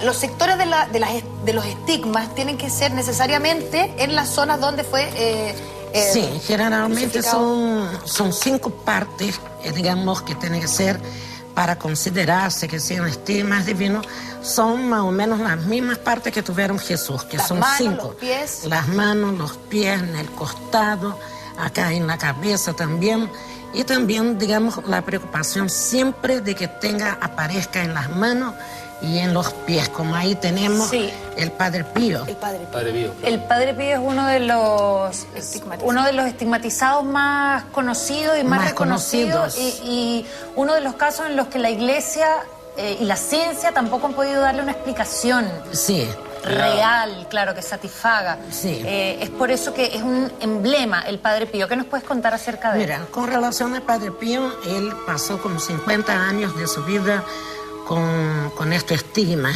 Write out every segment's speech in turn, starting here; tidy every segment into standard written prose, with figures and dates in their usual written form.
Los sectores de los estigmas tienen que ser necesariamente en las zonas donde fue... sí, generalmente son 5 partes, digamos, que tienen que ser para considerarse que sean estigmas divinos. Son más o menos las mismas partes que tuvieron Jesús, que son 5. Los pies. Las manos, los pies, en el costado, acá en la cabeza también. Y también, digamos, la preocupación siempre de que aparezca en las manos y en los pies, como ahí tenemos el Padre Pío. El Padre Pío. El Padre Pío es uno de los estigmatizados más conocidos y más reconocidos y uno de los casos en los que la Iglesia y la ciencia tampoco han podido darle una explicación real, claro, que satisfaga. Sí. Es por eso que es un emblema el Padre Pío. ¿Qué nos puedes contar acerca de él? Mira, con relación al Padre Pío, él pasó como 50 años de su vida con este estigma,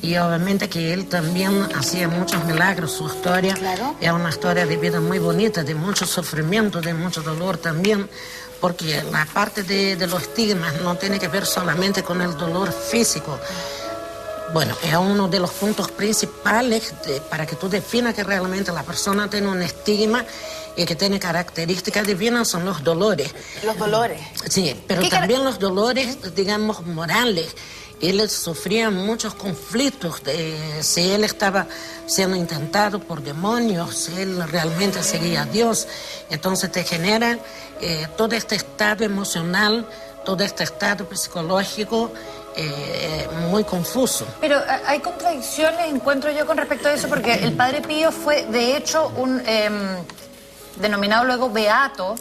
y obviamente que él también hacía muchos milagros. Su historia es una historia de vida muy bonita, de mucho sufrimiento, de mucho dolor también, porque la parte de los estigmas no tiene que ver solamente con el dolor físico. Bueno, es uno de los puntos principales para que tú definas que realmente la persona tiene un estigma y que tiene características divinas, son los dolores. Los dolores. Sí, pero también los dolores, digamos, morales. Él sufría muchos conflictos, si él estaba siendo intentado por demonios, si él realmente seguía a Dios. Entonces te genera todo este estado emocional, todo este estado psicológico muy confuso. Pero hay contradicciones, encuentro yo, con respecto a eso, porque el Padre Pío fue, de hecho, un denominado luego beato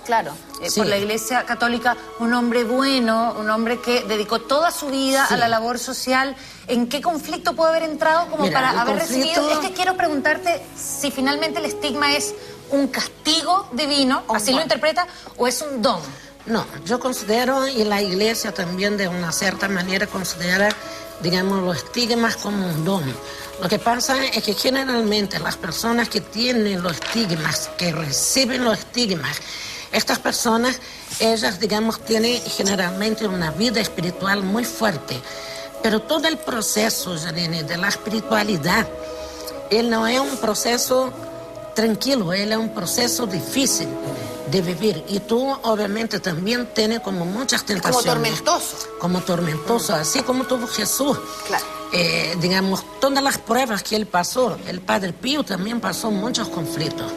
por la Iglesia Católica, un hombre bueno, un hombre que dedicó toda su vida a la labor social. ¿En qué conflicto puede haber entrado como para haber recibido? Es que quiero preguntarte si finalmente el estigma es un castigo divino, así lo interpreta, o es un don. No, yo considero, y la Iglesia también de una cierta manera considera, digamos, los estigmas como un don. Lo que pasa es que generalmente las personas que tienen los estigmas, que reciben los estigmas, estas personas, ellas, digamos, tienen generalmente una vida espiritual muy fuerte. Pero todo el proceso, Janine, de la espiritualidad, él no es un proceso tranquilo, él es un proceso difícil de vivir. Y tú, obviamente, también tienes como muchas tentaciones. Como tormentoso. Como tormentoso, así como tuvo Jesús. Claro. Digamos, todas las pruebas que él pasó, el Padre Pío también pasó muchos conflictos.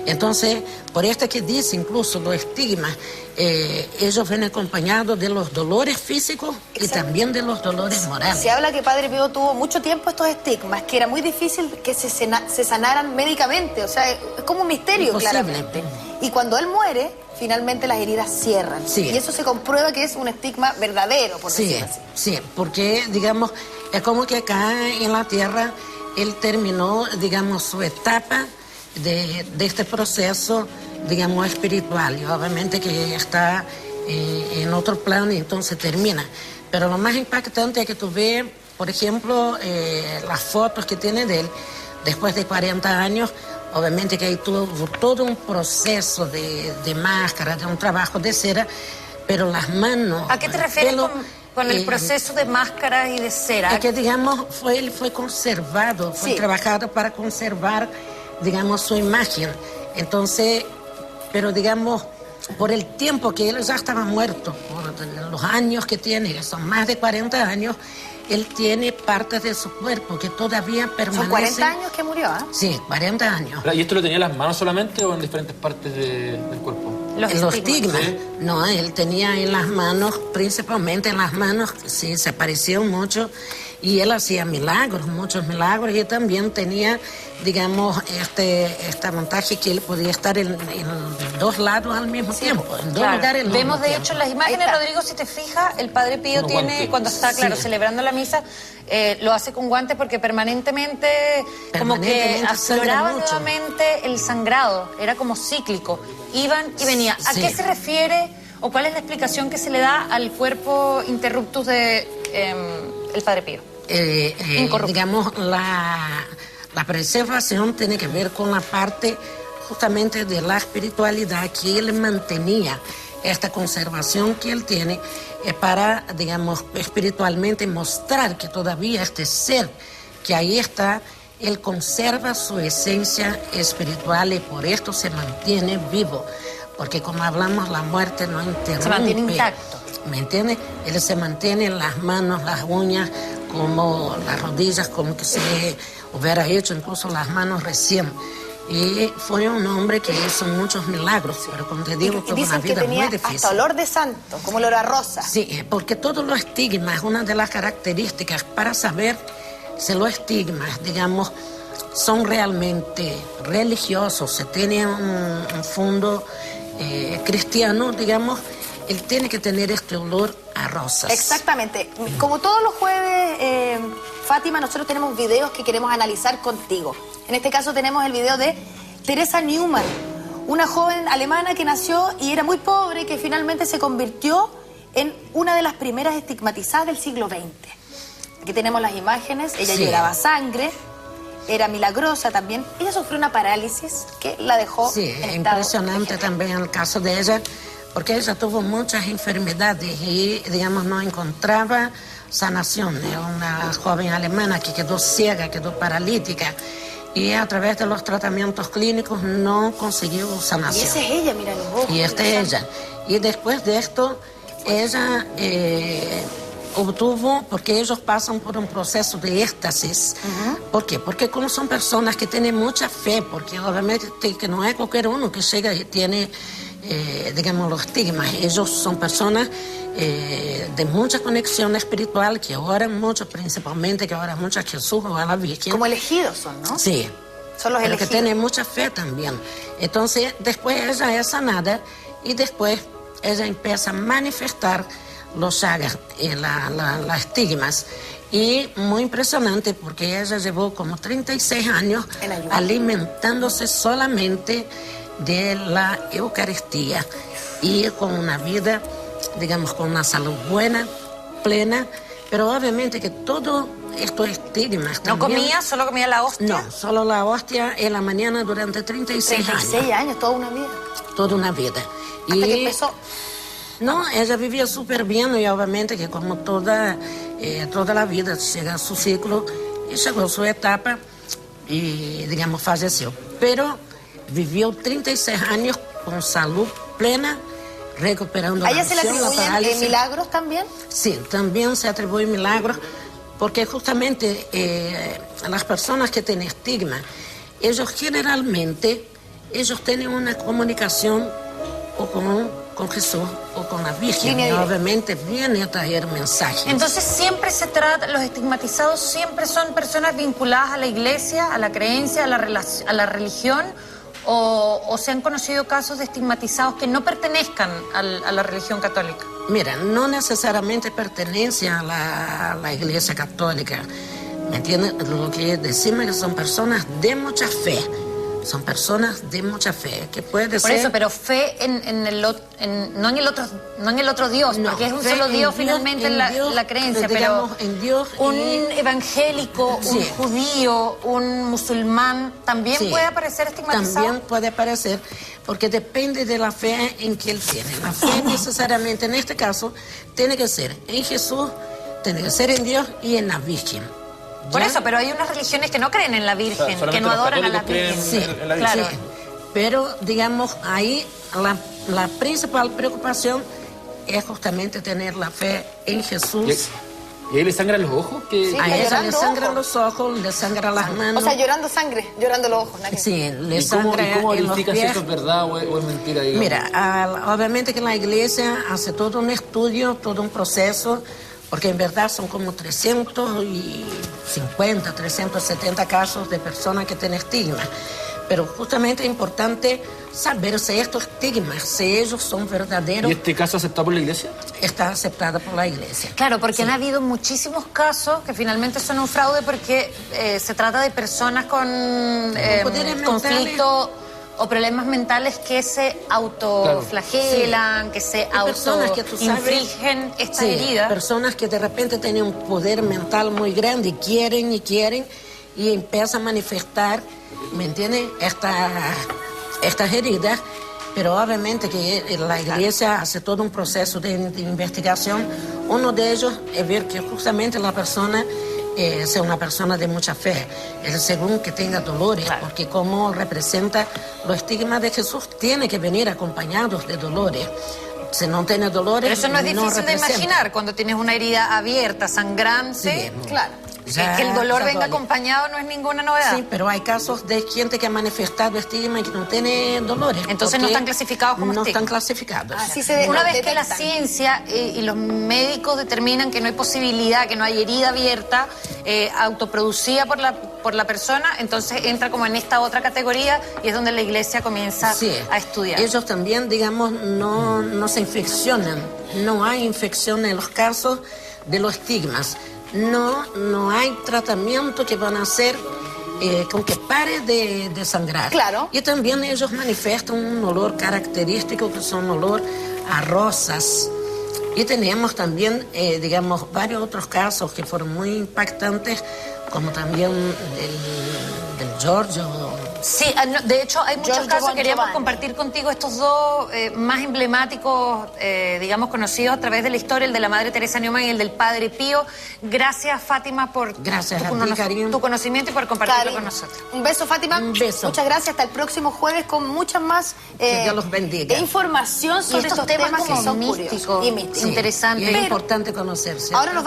Entonces, por esto que dice incluso los estigmas, ellos vienen acompañados de los dolores físicos y también de los dolores morales. Se habla que Padre Pío tuvo mucho tiempo estos estigmas, que era muy difícil que se sanaran médicamente, o sea, es como un misterio. Imposible. Claramente. Y cuando él muere, finalmente las heridas cierran. Sí. Y eso se comprueba que es un estigma verdadero, por decirlo así. Sí, porque, digamos, es como que acá en la tierra él terminó, digamos, su etapa de este proceso, digamos, espiritual, y obviamente que está en otro plano y entonces termina. Pero lo más impactante es que tú ves, por ejemplo, las fotos que tiene de él después de 40 años. Obviamente que ahí tuvo todo un proceso de máscara, de un trabajo de cera, pero las manos... ¿A qué te refieres con el proceso de máscara y de cera? Es que, digamos, él fue conservado, fue trabajado para conservar, digamos, su imagen. Entonces, pero digamos, por el tiempo que él ya estaba muerto, por los años que tiene, que son más de 40 años, él tiene partes de su cuerpo que todavía permanecen. ¿Son 40 años que murió, ah? Sí, 40 años. ¿Y esto lo tenía en las manos solamente o en diferentes partes del cuerpo? Los estigmas. No, él tenía en las manos, principalmente en las manos, sí, se parecían mucho, y él hacía milagros, muchos milagros, y también tenía, digamos, esta ventaja que él podía estar en 2 lados al mismo tiempo, en 2 lugares al Vemos, mismo de tiempo. hecho, en las imágenes, Rodrigo, si te fijas, el Padre Pío tiene, cuando está, celebrando la misa, lo hace con guantes porque permanentemente como que afloraba nuevamente el sangrado, era como cíclico, iban y venían. ¿A qué se refiere o cuál es la explicación que se le da al cuerpo interruptus de el Padre Pío? Digamos, la preservación tiene que ver con la parte justamente de la espiritualidad que él mantenía, esta conservación que él tiene para, digamos, espiritualmente mostrar que todavía este ser que ahí está, él conserva su esencia espiritual y por esto se mantiene vivo. Porque como hablamos, la muerte no interrumpe. Se mantiene intacto. ¿Me entiendes? Él se mantiene en las manos, las uñas, como las rodillas, como que se hubiera hecho incluso las manos recién. Y fue un hombre que hizo muchos milagros, pero como te digo, tuvo una vida muy difícil. Hasta olor de santo, como olor a rosa. Sí, porque todos los estigmas, una de las características para saber si los estigmas, digamos, son realmente religiosos, se tiene un fondo cristiano, digamos, él tiene que tener este olor a rosas. Exactamente. Como todos los jueves, Fátima, nosotros tenemos videos que queremos analizar contigo. En este caso tenemos el video de Teresa Neumann, una joven alemana que nació y era muy pobre, que finalmente se convirtió en una de las primeras estigmatizadas del siglo XX. Aquí tenemos las imágenes, ella lloraba sangre, era milagrosa también. Ella sufrió una parálisis que la dejó en impresionante también el caso de ella, porque ella tuvo muchas enfermedades y, digamos, no encontraba sanación. Era una joven alemana que quedó ciega, quedó paralítica, y a través de los tratamientos clínicos no consiguió sanación. Y esa es ella, mira los ojos. Y esta es ella. Y después de esto, ella obtuvo, porque ellos pasan por un proceso de éxtasis. ¿Por qué? Porque como son personas que tienen mucha fe, porque obviamente que no es cualquier uno que llega y tiene, digamos, los estigmas. Ellos son personas de mucha conexión espiritual, que oran mucho, principalmente que oran mucho a Jesús o a la Virgen. Como elegidos son, ¿no? Sí. Son los pero elegidos. Que tienen mucha fe también. Entonces, después ella es sanada y después ella empieza a manifestar los llagas, las estigmas. Y muy impresionante porque ella llevó como 36 años alimentándose solamente de la Eucaristía y con una vida, digamos, con una salud buena, plena, pero obviamente que todo estos estigmas ¿No también, comía? ¿Solo comía la hostia? No, solo la hostia en la mañana durante 36 años. 36 años, toda una vida. Toda una vida. Hasta que empezó. No, ella vivía súper bien y obviamente que como toda la vida llega a su ciclo y llegó a su etapa y, digamos, falleció. Pero vivió 36 años con salud plena, recuperando ¿A la ella se le visión, la atribuyen parálisis. milagros también? Sí, también se atribuyen milagros, porque justamente las personas que tienen estigma, ellos generalmente, ellos tienen una comunicación o con Jesús o con la Virgen, y obviamente viene a traer mensajes. Entonces siempre se trata, los estigmatizados siempre son personas vinculadas a la iglesia, a la creencia, a la religión, o se han conocido casos de estigmatizados que no pertenezcan a la religión católica. Mira, no necesariamente pertenece a la iglesia católica, ¿me entiendes? Lo que decimos es que son personas de mucha fe. Son personas de mucha fe, que puede ser... Por eso, pero fe no en el otro Dios, no, porque es un solo Dios finalmente en la creencia, pero en Dios un evangélico, un judío, un musulmán, ¿también puede aparecer estigmatizado? También puede aparecer, porque depende de la fe en que él tiene. La fe necesariamente, en este caso, tiene que ser en Jesús, tiene que ser en Dios y en la Virgen. Por eso, pero hay unas religiones que no creen en la Virgen, que no adoran a la Virgen. Sí, claro. Sí. Pero, digamos, ahí la principal preocupación es justamente tener la fe en Jesús. ¿Y ahí le sangran los ojos? Sí, a ella le sangran los ojos, le sangran las manos. O sea, llorando sangre, llorando los ojos. Sí, le sangra ¿Y cómo en los verifica pies? si esto es verdad o es mentira? Digamos? Mira, obviamente que la iglesia hace todo un estudio, todo un proceso, porque en verdad son como 350, 370 casos de personas que tienen estigma. Pero justamente es importante saber si estos estigmas, si ellos son verdaderos. ¿Y este caso aceptado por la iglesia? Está aceptado por la iglesia. Claro, porque han habido muchísimos casos que finalmente son un fraude porque se trata de personas con conflicto o problemas mentales que se autoflagelan, que se autoinfligen esta herida. Personas que de repente tienen un poder mental muy grande y quieren y empiezan a manifestar, ¿me entiendes? Estas heridas, pero obviamente que la iglesia hace todo un proceso de investigación. Uno de ellos es ver que justamente la persona sea una persona de mucha fe. El segundo, que tenga dolores, porque como representa los estigmas de Jesús, tiene que venir acompañados de dolores. Si no tiene dolores, pero eso no es difícil de imaginar cuando tienes una herida abierta, sangrante. Sí, claro. Que el dolor venga acompañado no es ninguna novedad. Sí, pero hay casos de gente que ha manifestado estigma y que no tiene dolores. Entonces no están clasificados como estigma. No están clasificados. Una vez que la ciencia y los médicos determinan que no hay posibilidad, que no hay herida abierta, autoproducida por la persona, entonces entra como en esta otra categoría y es donde la iglesia comienza a estudiar. Ellos también, digamos, no se infeccionan. No hay infección en los casos de los estigmas. No hay tratamiento que van a hacer con que pare de sangrar. Claro. Y también ellos manifiestan un olor característico, que son olor a rosas. Y tenemos también, digamos, varios otros casos que fueron muy impactantes, como también del Giorgio. Sí, de hecho hay muchos casos. Queríamos compartir contigo estos dos más emblemáticos, digamos, conocidos a través de la historia, el de la Madre Teresa Newman y el del Padre Pío. Gracias, Fátima, por tu conocimiento y por compartirlo con nosotros. Un beso, Fátima. Un beso. Muchas gracias. Hasta el próximo jueves con muchas más que Dios los bendiga. Información sobre estos temas que son místicos, curiosos y místicos. Interesantes. Y es importante conocerse. Ahora nos